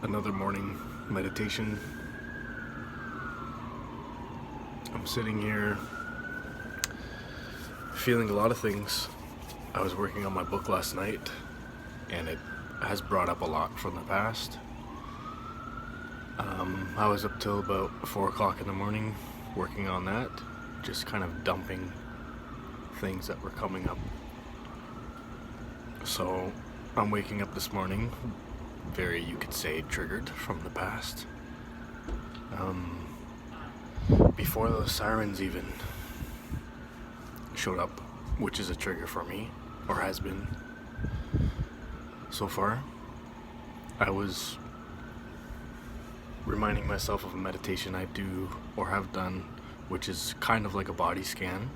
another morning meditation. I'm sitting here feeling a lot of things. I was working on my book last night, and it has brought up a lot from the past. I was up till about 4 o'clock in the morning working on that, just kind of dumping things that were coming up. So I'm waking up this morning very, you could say, triggered from the past. Before those sirens even showed up, which is a trigger for me, or has been so far, I was reminding myself of a meditation I do or have done, which is kind of like a body scan,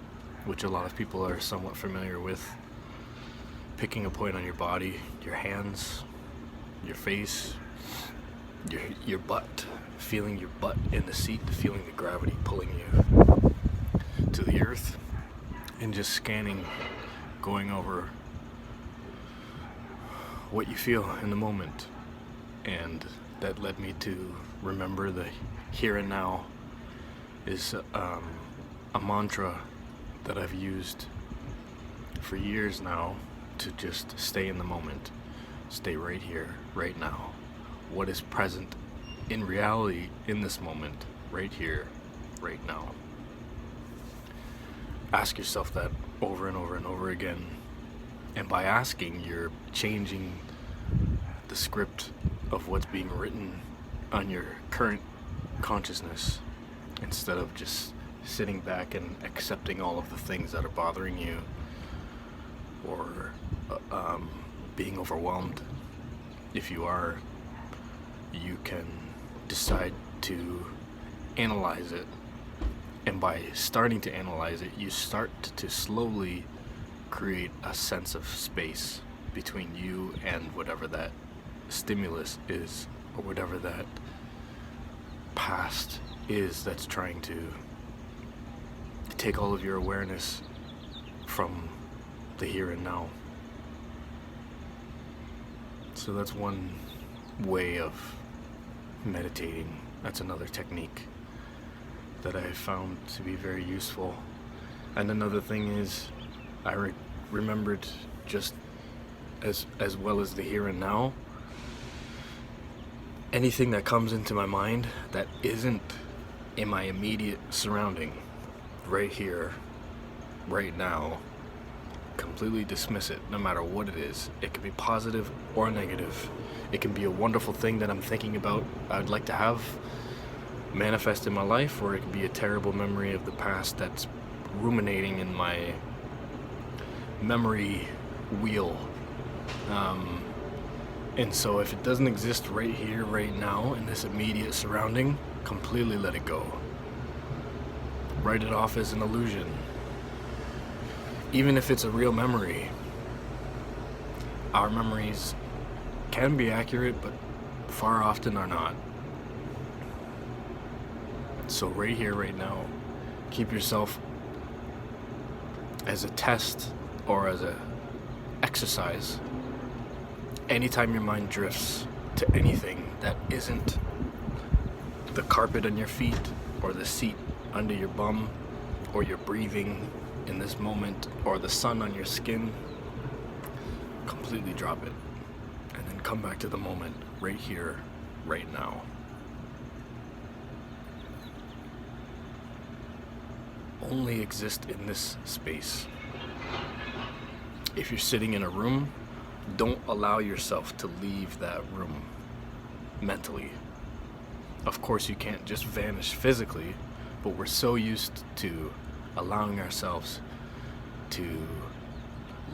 which a lot of people are somewhat familiar with. Picking a point on your body, your hands, your face, your butt, feeling your butt in the seat, feeling the gravity pulling you to the earth, and just scanning, going over what you feel in the moment. And that led me to remember the here and now is a mantra that I've used for years now, to just stay in the moment, stay right here, right now. What is present in reality in this moment, right here, right now. Ask yourself that over and over and over again. And by asking, you're changing the script of what's being written on your current consciousness, instead of just sitting back and accepting all of the things that are bothering you, or being overwhelmed. If you are, you can decide to analyze it. And by starting to analyze it, you start to slowly create a sense of space between you and whatever that stimulus is, or whatever that past is that's trying to take all of your awareness from the here and now. So that's one way of meditating. That's another technique that I found to be very useful. And another thing is, I remembered, just as well as the here and now, anything that comes into my mind that isn't in my immediate surrounding, right here, right now, completely dismiss it, no matter what it is. It can be positive or negative. It can be a wonderful thing that I'm thinking about, I'd like to have manifest in my life, or it can be a terrible memory of the past that's ruminating in my memory wheel. And so if it doesn't exist right here, right now, in this immediate surrounding, completely let it go. Write it off as an illusion. Even if it's a real memory, our memories can be accurate, but far often are not. So right here, right now, keep yourself as a test or as a exercise. Anytime your mind drifts to anything that isn't the carpet on your feet, or the seat under your bum, or your breathing in this moment, or the sun on your skin, completely drop it, and then come back to the moment, right here, right now. Only exist in this space. If you're sitting in a room, don't allow yourself to leave that room mentally. Of course, you can't just vanish physically, but we're so used to allowing ourselves to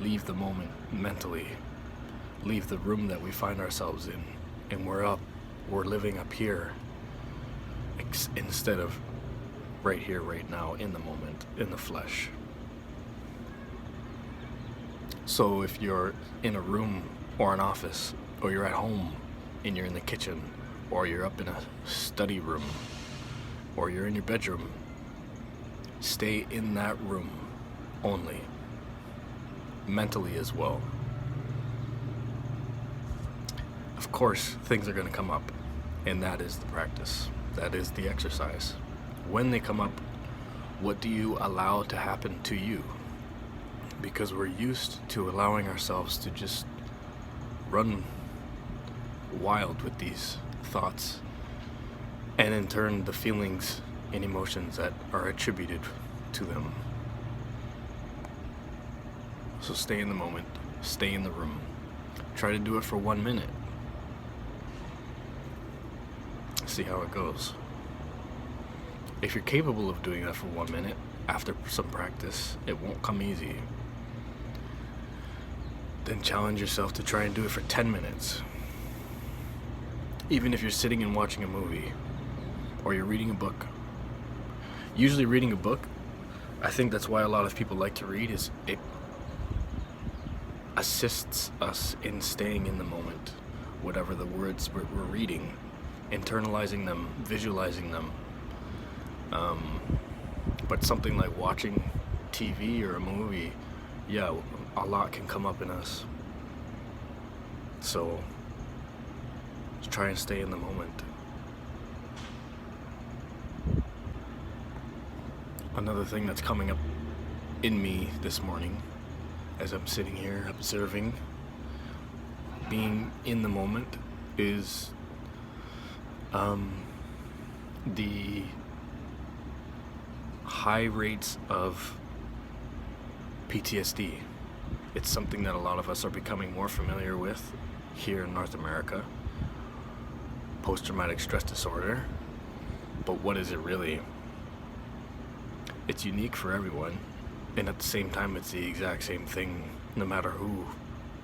leave the moment mentally, leave the room that we find ourselves in, and we're living up here, instead of right here, right now, in the moment, in the flesh. So if you're in a room or an office, or you're at home and you're in the kitchen, or you're up in a study room, or you're in your bedroom, stay in that room only, mentally as well. Of course, things are going to come up. And that is the practice. That is the exercise. When they come up, what do you allow to happen to you? Because we're used to allowing ourselves to just run wild with these thoughts, and in turn the feelings and emotions that are attributed to them. So stay in the moment, stay in the room, try to do it for 1 minute, see how it goes. If you're capable of doing that for 1 minute, after some practice, it won't come easy. Then challenge yourself to try and do it for 10 minutes. Even if you're sitting and watching a movie, or you're reading a book. Usually reading a book, I think that's why a lot of people like to read, is it assists us in staying in the moment. Whatever the words we're reading, internalizing them, visualizing them. But something like watching TV or a movie, yeah, a lot can come up in us. So try and stay in the moment. Another thing that's coming up in me this morning, as I'm sitting here observing, being in the moment, is the high rates of PTSD. It's something that a lot of us are becoming more familiar with here in North America. Post-traumatic stress disorder. But what is it really? It's unique for everyone, and at the same time it's the exact same thing no matter who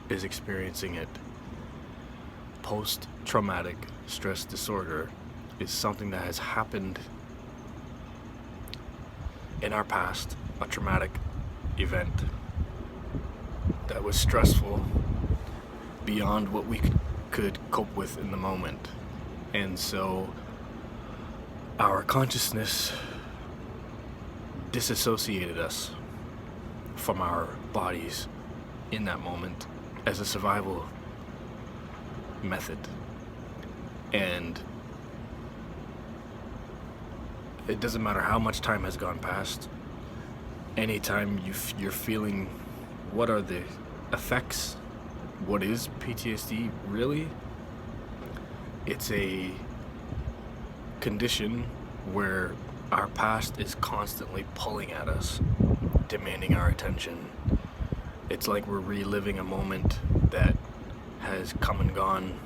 is experiencing it. Post-traumatic stress disorder is something that has happened in our past, a traumatic event that was stressful beyond what we could cope with in the moment. And so our consciousness disassociated us from our bodies in that moment as a survival method. And it doesn't matter how much time has gone past, anytime you're feeling what are the effects, what is PTSD really? It's a condition where our past is constantly pulling at us, demanding our attention. It's like we're reliving a moment that has come and gone.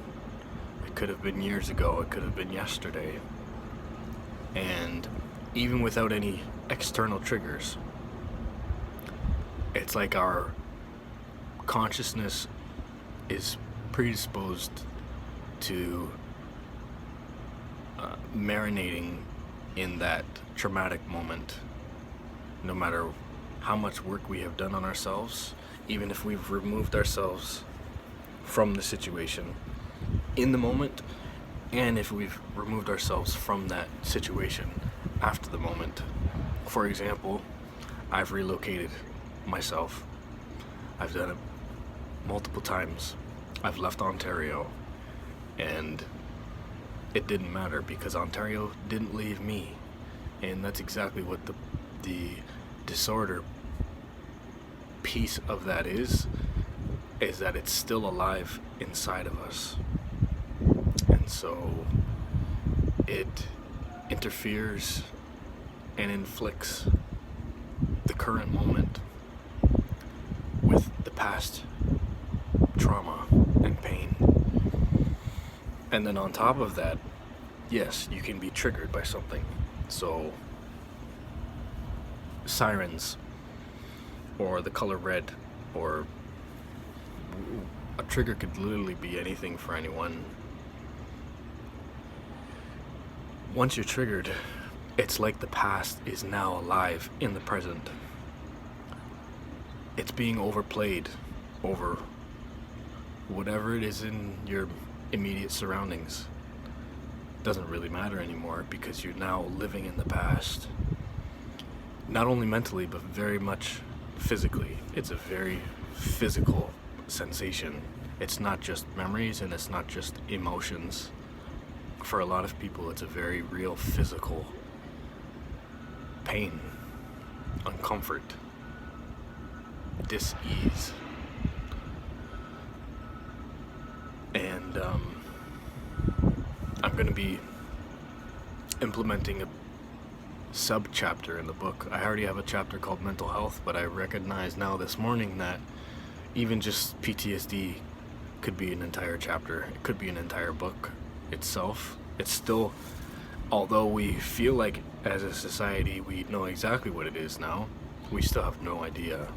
It could have been years ago, it could have been yesterday. And even without any external triggers, it's like our consciousness is predisposed to marinating in that traumatic moment, no matter how much work we have done on ourselves, even if we've removed ourselves from the situation in the moment, and if we've removed ourselves from that situation after the moment. For example, I've relocated myself. I've done it multiple times. I've left Ontario, and it didn't matter because Ontario didn't leave me. And that's exactly what the disorder piece of that is that it's still alive inside of us. And so it interferes and inflicts the current moment with the past trauma and pain. And then on top of that, yes, you can be triggered by something. So sirens, or the color red, or a trigger could literally be anything for anyone. Once you're triggered, it's like the past is now alive in the present. It's being overplayed over whatever it is in your immediate surroundings. Doesn't really matter anymore because you're now living in the past. Not only mentally, but very much physically. It's a very physical sensation. It's not just memories and it's not just emotions. for a lot of people, it's a very real physical pain, uncomfort, dis-ease. And I'm going to be implementing a sub-chapter in the book. I already have a chapter called Mental Health, but I recognize now this morning that even just PTSD could be an entire chapter. It could be an entire book itself. It's still, although we feel like as a society we know exactly what it is now, we still have no idea.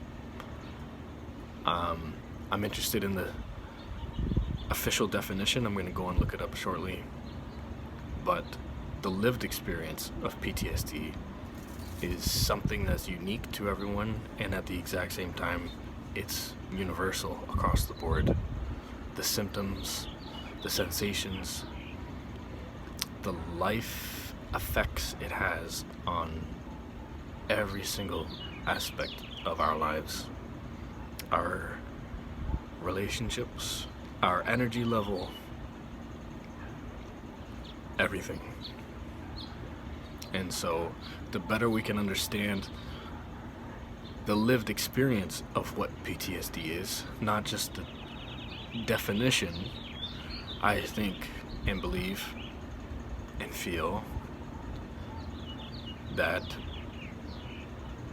I'm interested in the official definition. I'm going to go and look it up shortly. But the lived experience of PTSD is something that's unique to everyone, and at the exact same time, it's universal across the board. The symptoms, the sensations, the life effects it has on every single aspect of our lives. Our relationships, our energy level, everything. And so the better we can understand the lived experience of what PTSD is, not just the definition, I think and believe and feel that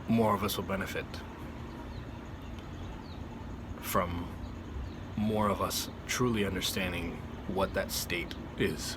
more of us will benefit from more of us truly understanding what that state is.